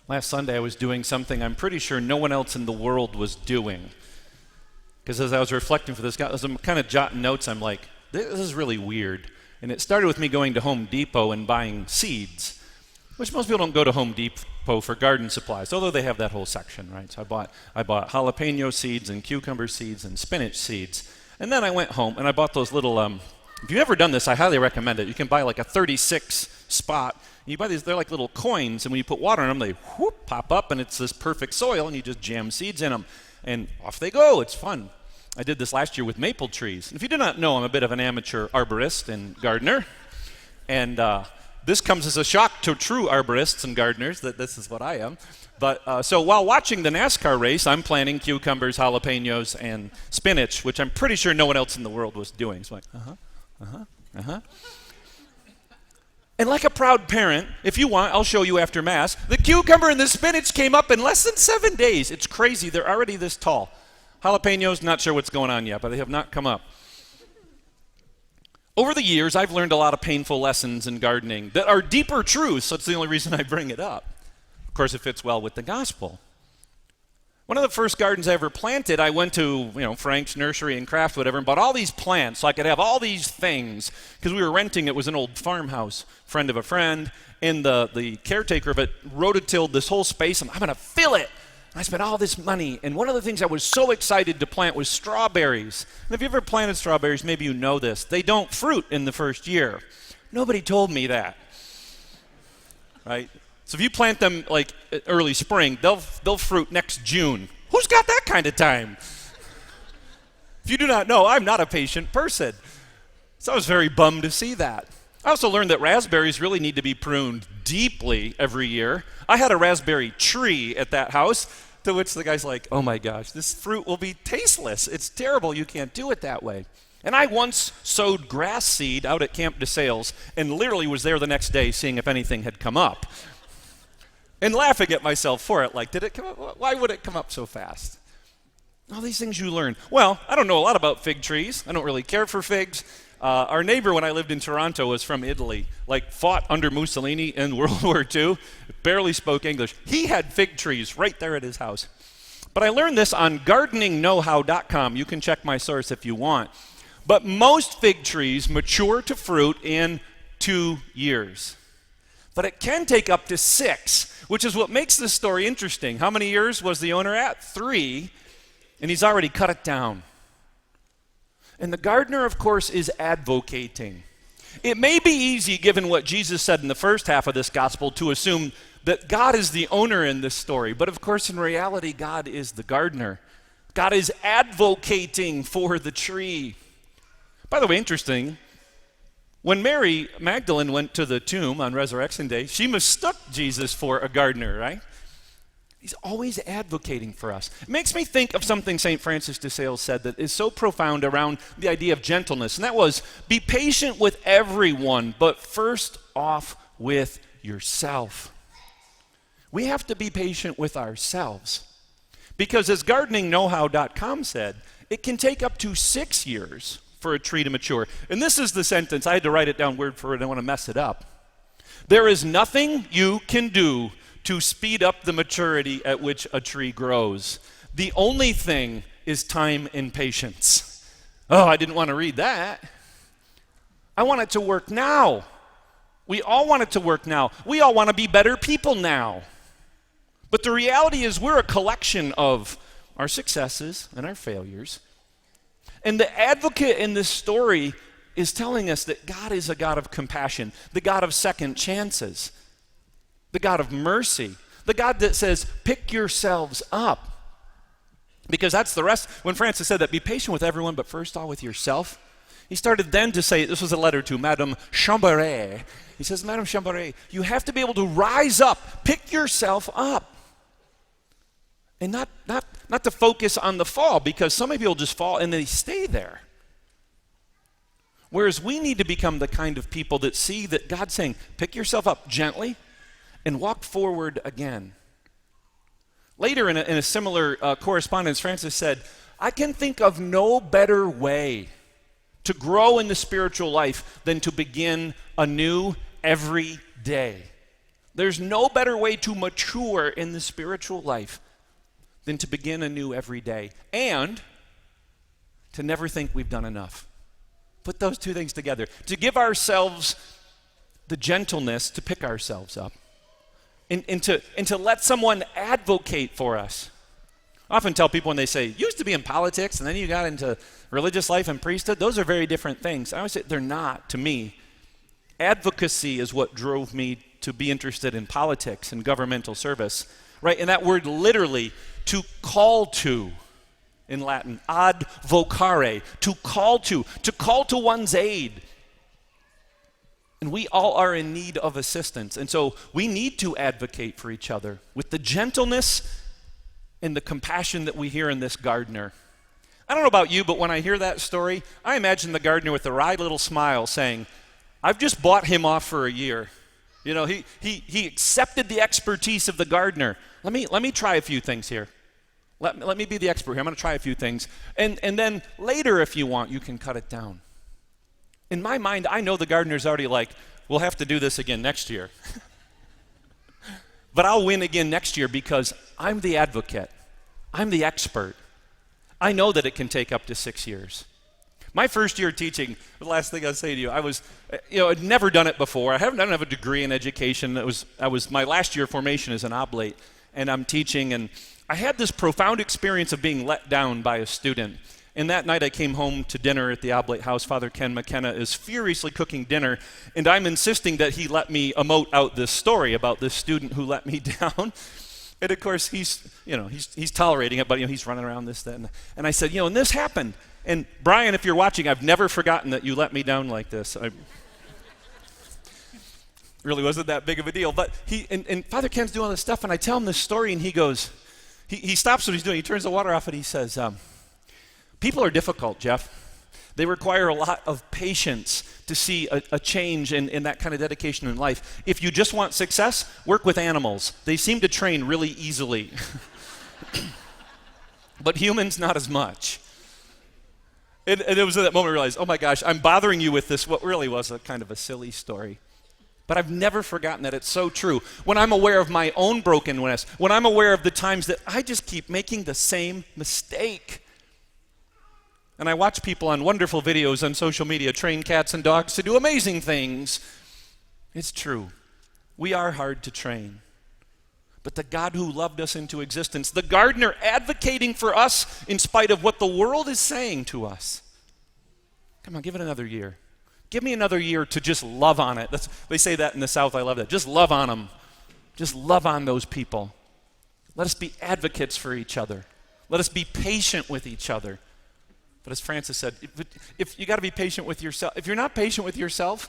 Last Sunday I was doing something I'm pretty sure no one else in the world was doing. Because as I was reflecting for this, as I'm kind of jotting notes, I'm like, this is really weird. And it started with me going to Home Depot and buying seeds, which most people don't go to Home Depot for garden supplies, although they have that whole section, right? So I bought jalapeno seeds and cucumber seeds and spinach seeds. And then I went home and I bought those little, if you've ever done this, I highly recommend it. You can buy like a 36 spot. You buy these, they're like little coins, and when you put water in them, they whoop, pop up, and it's this perfect soil, and you just jam seeds in them. And off they go. It's fun. I did this last year with maple trees. And if you do not know, I'm a bit of an amateur arborist and gardener. And this comes as a shock to true arborists and gardeners that this is what I am. But so while watching the NASCAR race, I'm planting cucumbers, jalapenos, and spinach, which I'm pretty sure no one else in the world was doing. So like, And like a proud parent, if you want, I'll show you after Mass, the cucumber and the spinach came up in less than 7 days. It's crazy. They're already this tall. Jalapenos, not sure what's going on yet, but they have not come up. Over the years, I've learned a lot of painful lessons in gardening that are deeper truths, so that's the only reason I bring it up. Of course, it fits well with the gospel. One of the first gardens I ever planted, I went to, Frank's Nursery and Craft, whatever, and bought all these plants so I could have all these things, because we were renting. It was an old farmhouse, friend of a friend, and the caretaker of it rototilled this whole space, and I'm going to fill it. I spent all this money, and one of the things I was so excited to plant was strawberries. And if you ever planted strawberries, maybe you know this. They don't fruit in the first year. Nobody told me that, right? So if you plant them like early spring, they'll fruit next June. Who's got that kind of time? If you do not know, I'm not a patient person. So I was very bummed to see that. I also learned that raspberries really need to be pruned deeply every year. I had a raspberry tree at that house, to which the guy's like, oh my gosh, this fruit will be tasteless. It's terrible. You can't do it that way. And I once sowed grass seed out at Camp de Sales and literally was there the next day seeing if anything had come up. And laughing at myself for it, like, did it come up? Why would it come up so fast? All these things you learn. Well, I don't know a lot about fig trees. I don't really care for figs. Our neighbor when I lived in Toronto was from Italy, fought under Mussolini in World War II, barely spoke English. He had fig trees right there at his house. But I learned this on gardeningknowhow.com. You can check my source if you want. But most fig trees mature to fruit in 2 years. But it can take up to 6, which is what makes this story interesting. How many years was the owner at? 3, and he's already cut it down. And the gardener, of course, is advocating. It may be easy, given what Jesus said in the first half of this gospel, to assume that God is the owner in this story. But of course, in reality, God is the gardener. God is advocating for the tree. By the way, interesting, when Mary Magdalene went to the tomb on Resurrection Day, she mistook Jesus for a gardener, right? He's always advocating for us. It makes me think of something St. Francis de Sales said that is so profound around the idea of gentleness, and that was, be patient with everyone, but first off with yourself. We have to be patient with ourselves, because as gardeningknowhow.com said, it can take up to 6 years for a tree to mature. And this is the sentence. I had to write it down word for word. I don't want to mess it up. There is nothing you can do to speed up the maturity at which a tree grows. The only thing is time and patience. Oh, I didn't want to read that. I want it to work now. We all want it to work now. We all want to be better people now. But the reality is we're a collection of our successes and our failures. And the advocate in this story is telling us that God is a God of compassion, the God of second chances, the God of mercy, the God that says, pick yourselves up. Because that's the rest. When Francis said that, be patient with everyone, but first all with yourself, he started then to say, this was a letter to Madame Chamberet. He says, Madame Chamberet, you have to be able to rise up, pick yourself up. And not to focus on the fall, because so many people just fall and they stay there. Whereas we need to become the kind of people that see that God's saying, pick yourself up gently and walk forward again. Later in a similar correspondence, Francis said, I can think of no better way to grow in the spiritual life than to begin anew every day. There's no better way to mature in the spiritual life than to begin anew every day and to never think we've done enough. Put those two things together. To give ourselves the gentleness to pick ourselves up and to let someone advocate for us. I often tell people when they say, you used to be in politics and then you got into religious life and priesthood, those are very different things. I always say they're not to me. Advocacy is what drove me to be interested in politics and governmental service, right? And that word literally, to call to, in Latin, ad vocare, to call to one's aid. And we all are in need of assistance. And so we need to advocate for each other with the gentleness and the compassion that we hear in this gardener. I don't know about you, but when I hear that story, I imagine the gardener with a wry little smile saying, I've just bought him off for a year. You know, he accepted the expertise of the gardener. Let me try a few things here. Let me be the expert here. I'm going to try a few things. And then later, if you want, you can cut it down. In my mind, I know the gardener's already like, we'll have to do this again next year. But I'll win again next year because I'm the advocate. I'm the expert. I know that it can take up to 6 years. My first year teaching, the last thing I'll say to you, I'd never done it before. I don't have a degree in education. I was my last year of formation as an oblate, and I'm teaching, and I had this profound experience of being let down by a student. And that night I came home to dinner at the oblate house. Father Ken McKenna is furiously cooking dinner, and I'm insisting that he let me emote out this story about this student who let me down. And of course he's tolerating it, but he's running around this, that, and I said, and this happened. And Brian, if you're watching, I've never forgotten that you let me down like this. Really wasn't that big of a deal. But and Father Ken's doing all this stuff, and I tell him this story, and he goes, he stops what he's doing. He turns the water off, and he says, people are difficult, Geoff. They require a lot of patience to see a change in that kind of dedication in life. If you just want success, work with animals. They seem to train really easily. But humans, not as much. And it was at that moment I realized, oh my gosh, I'm bothering you with this, what really was a kind of a silly story. But I've never forgotten that it's so true. When I'm aware of my own brokenness, when I'm aware of the times that I just keep making the same mistake. And I watch people on wonderful videos on social media train cats and dogs to do amazing things. It's true. We are hard to train. But the God who loved us into existence, the gardener advocating for us in spite of what the world is saying to us. Come on, give it another year. Give me another year to just love on it. They say that in the South. I love that. Just love on them. Just love on those people. Let us be advocates for each other. Let us be patient with each other. But as Francis said, if you got to be patient with yourself, if you're not patient with yourself,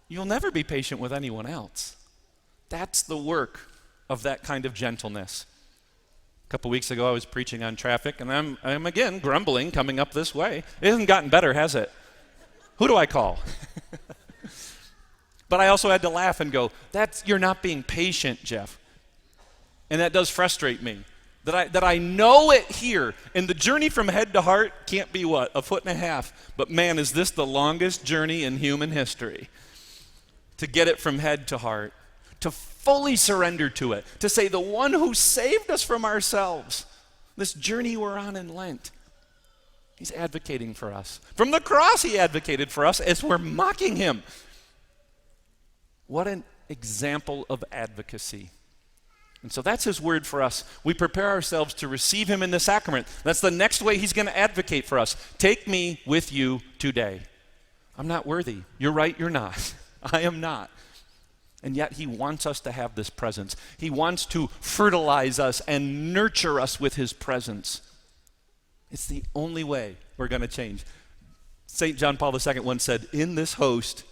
you'll never be patient with anyone else. That's the work of that kind of gentleness. A couple weeks ago, I was preaching on traffic, and I'm again grumbling coming up this way. It hasn't gotten better, has it? Who do I call? But I also had to laugh and go, you're not being patient, Geoff. And that does frustrate me. That I know it here, and the journey from head to heart can't be what? 1.5 feet. But man, is this the longest journey in human history. To get it from head to heart. To fully surrender to it. To say the one who saved us from ourselves. This journey we're on in Lent. He's advocating for us. From the cross he advocated for us as we're mocking him. What an example of advocacy. And so that's his word for us. We prepare ourselves to receive him in the sacrament. That's the next way he's going to advocate for us. Take me with you today. I'm not worthy. You're right, you're not. I am not. And yet he wants us to have this presence. He wants to fertilize us and nurture us with his presence. It's the only way we're going to change. St. John Paul II once said, in this host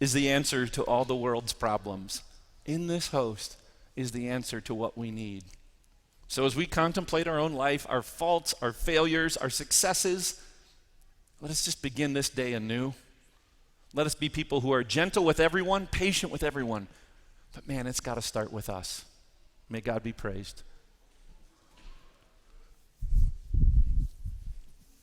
is the answer to all the world's problems. In this host is the answer to what we need. So as we contemplate our own life, our faults, our failures, our successes, let us just begin this day anew. Let us be people who are gentle with everyone, patient with everyone. But man, it's got to start with us. May God be praised.